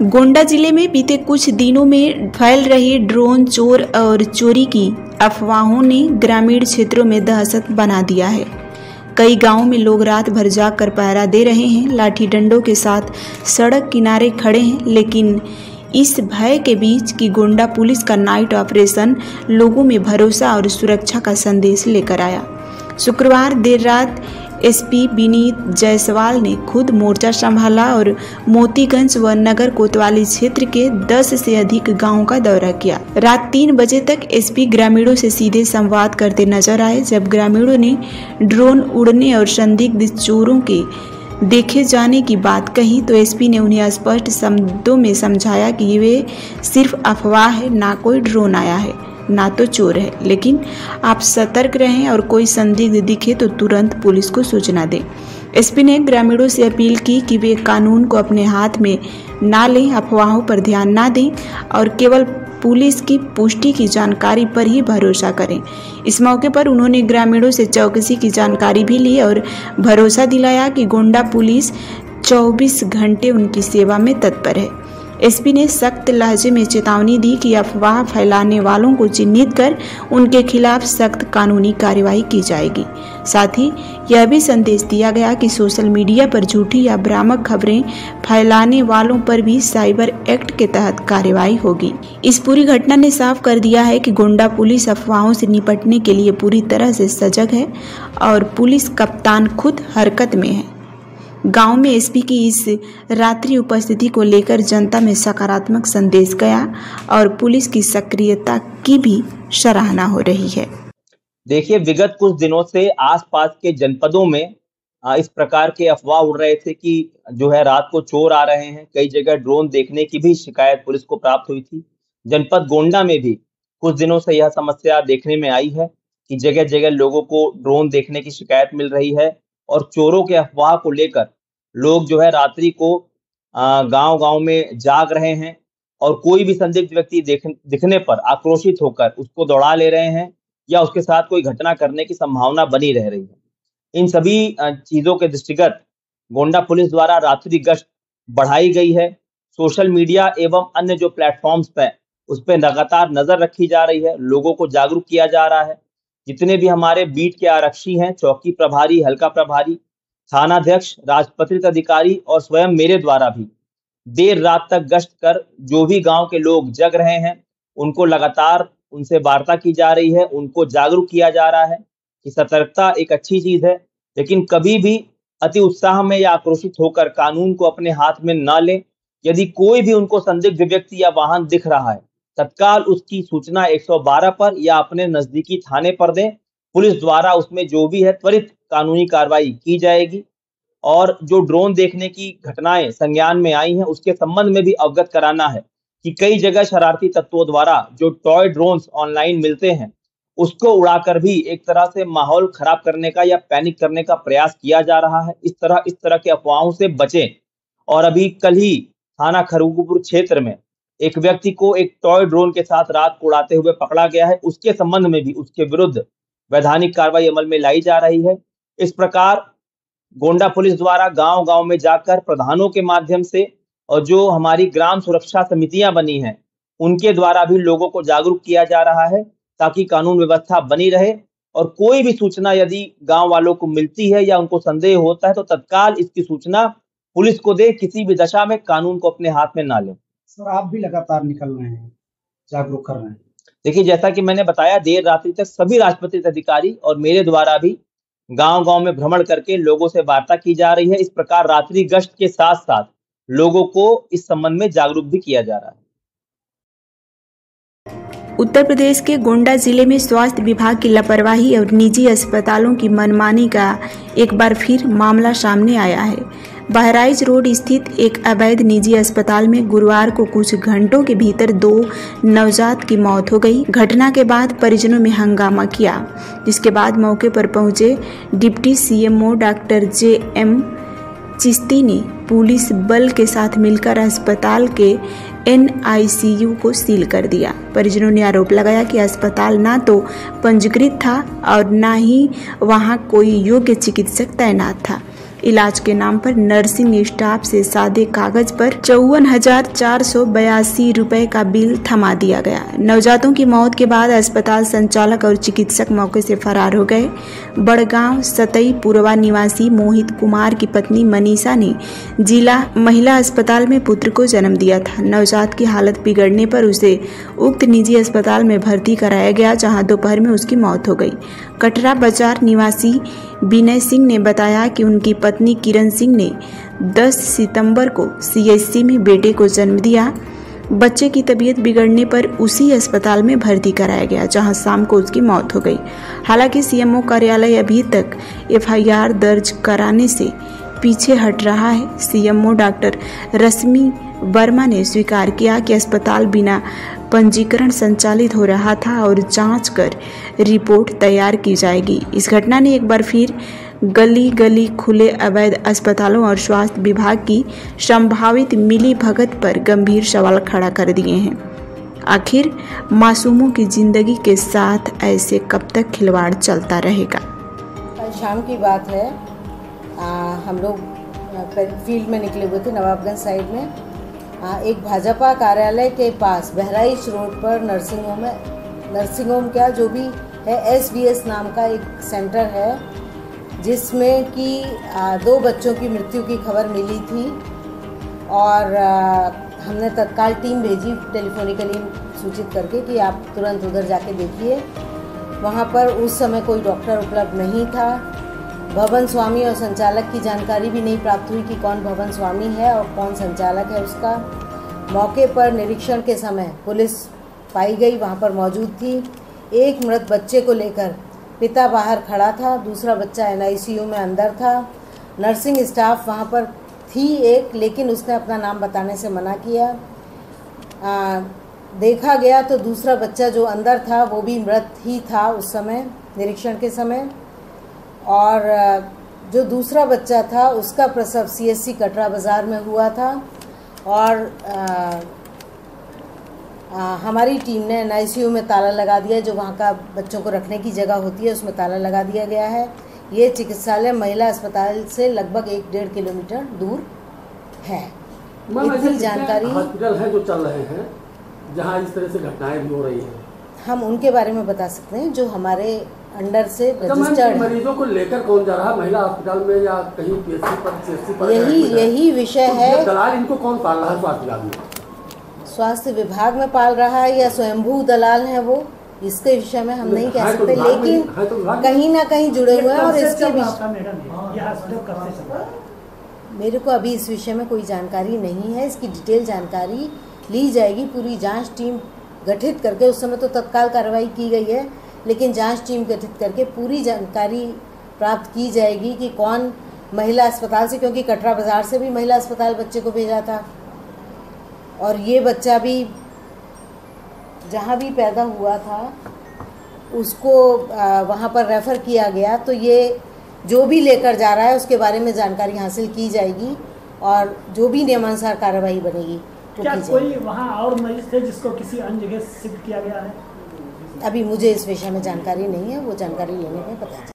गोंडा जिले में बीते कुछ दिनों में फैल रही ड्रोन चोर और चोरी की अफवाहों ने ग्रामीण क्षेत्रों में दहशत बना दिया है। कई गांवों में लोग रात भर जाग कर पहरा दे रहे हैं, लाठी डंडों के साथ सड़क किनारे खड़े हैं। लेकिन इस भय के बीच कि गोंडा पुलिस का नाइट ऑपरेशन लोगों में भरोसा और सुरक्षा का संदेश लेकर आया। शुक्रवार देर रात एसपी विनीत जायसवाल ने खुद मोर्चा संभाला और मोतीगंज व नगर कोतवाली क्षेत्र के 10 से अधिक गांवों का दौरा किया। रात 3 बजे तक एसपी ग्रामीणों से सीधे संवाद करते नजर आए। जब ग्रामीणों ने ड्रोन उड़ने और संदिग्ध चोरों के देखे जाने की बात कही तो एसपी ने उन्हें स्पष्ट शब्दों में समझाया कि वे सिर्फ अफवाह है, ना कोई ड्रोन आया है ना तो चोर है, लेकिन आप सतर्क रहें और कोई संदिग्ध दिखे तो तुरंत पुलिस को सूचना दें। एसपी ने ग्रामीणों से अपील की कि वे कानून को अपने हाथ में ना लें, अफवाहों पर ध्यान ना दें और केवल पुलिस की पुष्टि की जानकारी पर ही भरोसा करें। इस मौके पर उन्होंने ग्रामीणों से चौकसी की जानकारी भी ली और भरोसा दिलाया कि गोंडा पुलिस 24 घंटे उनकी सेवा में तत्पर है। एसपी ने सख्त लहजे में चेतावनी दी कि अफवाह फैलाने वालों को चिन्हित कर उनके खिलाफ सख्त कानूनी कार्रवाई की जाएगी। साथ ही यह भी संदेश दिया गया कि सोशल मीडिया पर झूठी या भ्रामक खबरें फैलाने वालों पर भी साइबर एक्ट के तहत कार्रवाई होगी। इस पूरी घटना ने साफ कर दिया है कि गोंडा पुलिस अफवाहों से निपटने के लिए पूरी तरह से सजग है और पुलिस कप्तान खुद हरकत में है। गांव में एसपी की इस रात्रि उपस्थिति को लेकर जनता में सकारात्मक संदेश गया और पुलिस की सक्रियता की भी सराहना हो रही है। देखिए, विगत कुछ दिनों से आसपास के जनपदों में इस प्रकार के अफवाह उड़ रहे थे कि जो है रात को चोर आ रहे हैं। कई जगह ड्रोन देखने की भी शिकायत पुलिस को प्राप्त हुई थी। जनपद गोंडा में भी कुछ दिनों से यह समस्या देखने में आई है कि जगह जगह लोगों को ड्रोन देखने की शिकायत मिल रही है और चोरों के अफवाह को लेकर लोग जो है रात्रि को गांव-गांव में जाग रहे हैं और कोई भी संदिग्ध व्यक्ति दिखने पर आक्रोशित होकर उसको दौड़ा ले रहे हैं या उसके साथ कोई घटना करने की संभावना बनी रह रही है। इन सभी चीजों के दृष्टिगत गोंडा पुलिस द्वारा रात्रि गश्त बढ़ाई गई है। सोशल मीडिया एवं अन्य जो प्लेटफॉर्म्स पे उस पर लगातार नजर रखी जा रही है, लोगों को जागरूक किया जा रहा है। जितने भी हमारे बीट के आरक्षी हैं, चौकी प्रभारी, हल्का प्रभारी, थानाध्यक्ष, राजपत्रित अधिकारी और स्वयं मेरे द्वारा भी देर रात तक गश्त कर जो भी गांव के लोग जग रहे हैं उनको लगातार उनसे वार्ता की जा रही है, उनको जागरूक किया जा रहा है कि सतर्कता एक अच्छी चीज है, लेकिन कभी भी अति उत्साह में या आक्रोशित होकर कानून को अपने हाथ में न लें। यदि कोई भी उनको संदिग्ध व्यक्ति या वाहन दिख रहा है, तत्काल उसकी सूचना 112 पर या अपने नजदीकी थाने पर दें। पुलिस द्वारा उसमें जो भी है त्वरित कानूनी कार्रवाई की जाएगी और जो ड्रोन देखने की घटनाएं संज्ञान में आई हैं उसके संबंध में भी अवगत कराना है कि कई जगह शरारती तत्वों द्वारा जो टॉय ड्रोन्स ऑनलाइन मिलते हैं उसको उड़ाकर भी एक तरह से माहौल खराब करने का या पैनिक करने का प्रयास किया जा रहा है। इस तरह के अफवाहों से बचें। और अभी कल ही थाना खरगपुर क्षेत्र में एक व्यक्ति को एक टॉय ड्रोन के साथ रात को उड़ाते हुए पकड़ा गया है। उसके संबंध में भी उसके विरुद्ध वैधानिक कार्रवाई अमल में लाई जा रही है। इस प्रकार गोंडा पुलिस द्वारा गांव-गांव में जाकर प्रधानों के माध्यम से और जो हमारी ग्राम सुरक्षा समितियां बनी हैं उनके द्वारा भी लोगों को जागरूक किया जा रहा है ताकि कानून व्यवस्था बनी रहे और कोई भी सूचना यदि गांव वालों को मिलती है या उनको संदेह होता है तो तत्काल इसकी सूचना पुलिस को दे। किसी भी दशा में कानून को अपने हाथ में ना लें। सर, आप भी लगातार निकल रहे हैं, जागरूक कर रहे हैं। देखिए, जैसा कि मैंने बताया, देर रात्रि तक सभी राजपत्रित अधिकारी और मेरे द्वारा भी गांव-गांव में भ्रमण करके लोगों से वार्ता की जा रही है। इस प्रकार रात्रि गश्त के साथ-साथ लोगों को इस संबंध में जागरूक भी किया जा रहा है। उत्तर प्रदेश के गोंडा जिले में स्वास्थ्य विभाग की लापरवाही और निजी अस्पतालों की मनमानी का एक बार फिर मामला सामने आया है। बहराइच रोड स्थित एक अवैध निजी अस्पताल में गुरुवार को कुछ घंटों के भीतर 2 नवजात की मौत हो गई। घटना के बाद परिजनों में हंगामा किया, जिसके बाद मौके पर पहुंचे deputy CMO doctor JM Chishti ने पुलिस बल के साथ मिलकर अस्पताल के NICU को सील कर दिया। परिजनों ने आरोप लगाया कि अस्पताल ना तो पंजीकृत था और ना ही वहां कोई योग्य चिकित्सक तैनात था। इलाज के नाम पर नर्सिंग स्टाफ से सादे कागज पर 54,482 रुपए का बिल थमा दिया गया। नवजातों की मौत के बाद अस्पताल संचालक और चिकित्सक मौके से फरार हो गए। बड़गांव सतई पूर्वा निवासी मोहित कुमार की पत्नी मनीषा ने जिला महिला अस्पताल में पुत्र को जन्म दिया था। नवजात की हालत बिगड़ने पर उसे उक्त निजी अस्पताल में भर्ती कराया गया, जहां दोपहर में उसकी मौत हो गई। कटरा बाजार निवासी विनय सिंह ने बताया कि उनकी पत्नी किरण सिंह ने 10 सितंबर को CHC में बेटे को जन्म दिया। बच्चे की तबीयत बिगड़ने पर उसी अस्पताल में भर्ती कराया गया, जहां शाम को उसकी मौत हो गई। हालांकि CMO कार्यालय अभी तक FIR दर्ज कराने से पीछे हट रहा है। CMO डॉक्टर रश्मि वर्मा ने स्वीकार किया कि अस्पताल बिना पंजीकरण संचालित हो रहा था और जांच कर रिपोर्ट तैयार की जाएगी। इस घटना ने एक बार फिर गली गली खुले अवैध अस्पतालों और स्वास्थ्य विभाग की संभावित मिली भगत पर गंभीर सवाल खड़ा कर दिए हैं। आखिर मासूमों की जिंदगी के साथ ऐसे कब तक खिलवाड़ चलता रहेगा। कल शाम की बात है, हम लोग फील्ड में निकले हुए थे नवाबगंज साइड में। एक भाजपा कार्यालय के पास बहराइच रोड पर नर्सिंग होम क्या जो भी है SVS नाम का एक सेंटर है, जिसमें कि 2 बच्चों की मृत्यु की खबर मिली थी और हमने तत्काल टीम भेजी टेलीफोनिकली सूचित करके कि आप तुरंत उधर जाके देखिए। वहाँ पर उस समय कोई डॉक्टर उपलब्ध नहीं था। भवन स्वामी और संचालक की जानकारी भी नहीं प्राप्त हुई कि कौन भवन स्वामी है और कौन संचालक है उसका। मौके पर निरीक्षण के समय पुलिस पाई गई, वहाँ पर मौजूद थी। एक मृत बच्चे को लेकर पिता बाहर खड़ा था, दूसरा बच्चा NICU में अंदर था। नर्सिंग स्टाफ वहाँ पर थी एक, लेकिन उसने अपना नाम बताने से मना किया। देखा गया तो दूसरा बच्चा जो अंदर था वो भी मृत ही था उस समय निरीक्षण के समय। और जो दूसरा बच्चा था उसका प्रसव CHC कटरा बाज़ार में हुआ था और हमारी टीम ने NICU में ताला लगा दिया। जो वहाँ का बच्चों को रखने की जगह होती है उसमें ताला लगा दिया गया है। ये चिकित्सालय महिला अस्पताल से लगभग 1-1.5 किलोमीटर दूर है। इतनी जानकारी हॉस्पिटल है जो चल रहे हैं जहाँ इस तरह से घटनाएं भी हो रही हैं, हम उनके बारे में बता सकते हैं जो हमारे अंडर से रजिस्टर्ड। मरीजों को लेकर कौन जा रहा है महिला अस्पताल में या कहीं PHC पर? यही विषय है। दलाल इनको कौन पाल रहा है स्वास्थ्य विभाग में? स्वास्थ्य विभाग में पाल रहा है या स्वयंभू दलाल है वो, इसके विषय में हम नहीं कह सकते, लेकिन कहीं ना कहीं जुड़े हुए हैं। और इसके मेरे को अभी इस विषय में कोई जानकारी नहीं है। इसकी डिटेल जानकारी ली जाएगी। पूरी जांच टीम गठित करके, उस समय तो तत्काल कार्रवाई की गई है, लेकिन जांच टीम गठित करके पूरी जानकारी प्राप्त की जाएगी कि कौन महिला अस्पताल से, क्योंकि कटरा बाज़ार से भी महिला अस्पताल बच्चे को भेजा था और ये बच्चा भी जहाँ भी पैदा हुआ था उसको वहाँ पर रेफ़र किया गया। तो ये जो भी लेकर जा रहा है उसके बारे में जानकारी हासिल की जाएगी और जो भी नियमानुसार कार्रवाई बनेगी वो क्या कोई वहाँ और मरीज थे जिसको किसी अन्य जगह शिफ्ट किया गया है? अभी मुझे इस विषय में जानकारी नहीं है, वो जानकारी लेने में पता चलेगा।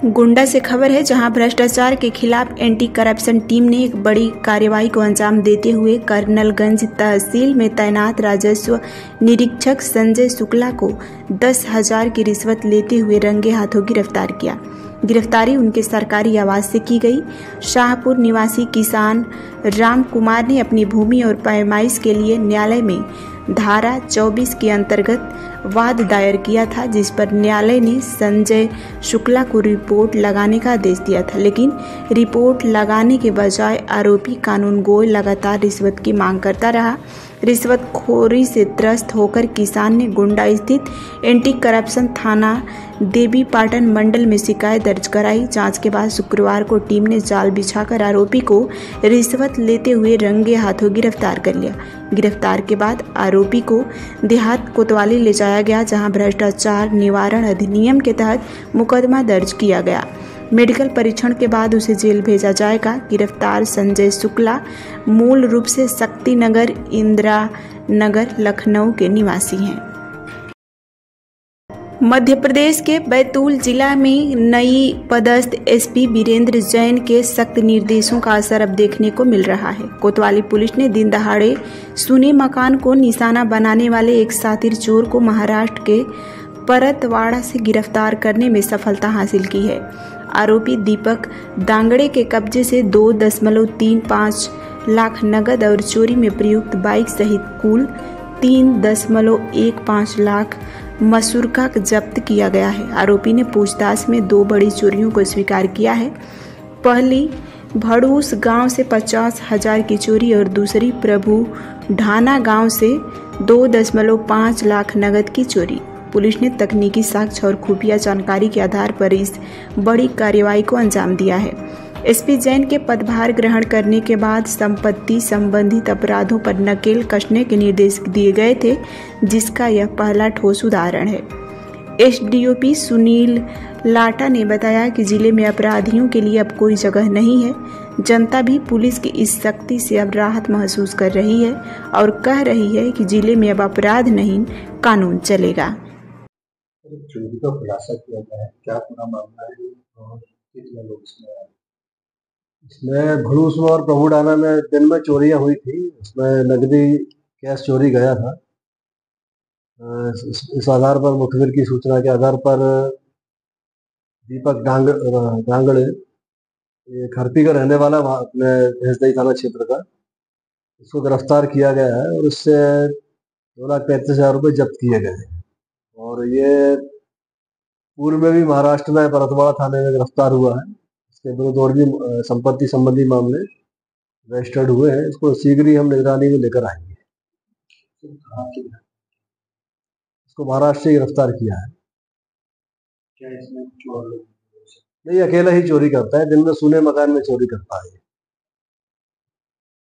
गोंडा से खबर है, जहां भ्रष्टाचार के खिलाफ एंटी करप्शन टीम ने एक बड़ी कार्रवाई को अंजाम देते हुए कर्नलगंज तहसील में तैनात राजस्व निरीक्षक संजय शुक्ला को 10,000 की रिश्वत लेते हुए रंगे हाथों गिरफ्तार किया। गिरफ्तारी उनके सरकारी आवास से की गई। शाहपुर निवासी किसान राम कुमार ने अपनी भूमि और पैमाइश के लिए न्यायालय में धारा 24 के अंतर्गत वाद दायर किया था, जिस पर न्यायालय ने संजय शुक्ला को रिपोर्ट लगाने का आदेश दिया था, लेकिन रिपोर्ट लगाने के बजाय आरोपी कानूनगोई लगातार रिश्वत की मांग करता रहा। रिश्वतखोरी से त्रस्त होकर किसान ने गोंडा स्थित एंटी करप्शन थाना देवी पाटन मंडल में शिकायत दर्ज कराई। जांच के बाद शुक्रवार को टीम ने जाल बिछाकर आरोपी को रिश्वत लेते हुए रंगे हाथों गिरफ्तार कर लिया। गिरफ्तार के बाद आरोपी को देहात कोतवाली ले जाया गया, जहां भ्रष्टाचार निवारण अधिनियम के तहत मुकदमा दर्ज किया गया। मेडिकल परीक्षण के बाद उसे जेल भेजा जाएगा। गिरफ्तार संजय शुक्ला मूल रूप से शक्ति नगर, इंदिरा नगर, लखनऊ के निवासी हैं। मध्य प्रदेश के बैतूल जिला में नई पदस्थ एसपी वीरेंद्र जैन के सख्त निर्देशों का असर अब देखने को मिल रहा है। कोतवाली पुलिस ने दिन दहाड़े सुने मकान को निशाना बनाने वाले एक शातिर चोर को महाराष्ट्र के परतवाड़ा से गिरफ्तार करने में सफलता हासिल की है। आरोपी दीपक दांगड़े के कब्जे से 2.35 लाख नगद और चोरी में प्रयुक्त बाइक सहित कुल 3.15 लाख मसूरका जब्त किया गया है। आरोपी ने पूछताछ में 2 बड़ी चोरियों को स्वीकार किया है। पहली भड़ूस गांव से 50,000 की चोरी और दूसरी प्रभु ढाना गांव से 2.5 लाख नगद की चोरी। पुलिस ने तकनीकी साक्ष्य और खुफिया जानकारी के आधार पर इस बड़ी कार्रवाई को अंजाम दिया है। एसपी जैन के पदभार ग्रहण करने के बाद संपत्ति संबंधित अपराधों पर नकेल कसने के निर्देश दिए गए थे, जिसका यह पहला ठोस उदाहरण है। एसडीओपी सुनील लाटा ने बताया कि जिले में अपराधियों के लिए अब कोई जगह नहीं है। जनता भी पुलिस की इस सख्ती से अब राहत महसूस कर रही है और कह रही है कि जिले में अब अपराध नहीं, कानून चलेगा। चोरी का खुलासा किया गया है, क्या पूरा मामला है और कितने लोग इसमें भड़ूस में और प्रभु डाना में दिन में चोरियां हुई थी। उसमें नकदी कैश चोरी गया था। इस आधार पर मुखबिर की सूचना के आधार पर दीपक डांगड़े, ये खरपी का रहने वाला अपने भैंसदई थाना क्षेत्र का, इसको गिरफ्तार किया गया है और उससे 2,35,000 रुपये जब्त किए गए हैं। और ये पूर्व में भी महाराष्ट्र में परतवाड़ा थाने में गिरफ्तार हुआ है। इसके विरुद्ध और भी संपत्ति संबंधी मामले रजिस्टर्ड हुए हैं। इसको शीघ्र ही हम निगरानी में लेकर आएंगे। इसको महाराष्ट्र से गिरफ्तार किया है। क्या इसमें नहीं, अकेला ही चोरी करता है। दिन में सुने मकान में चोरी करता है।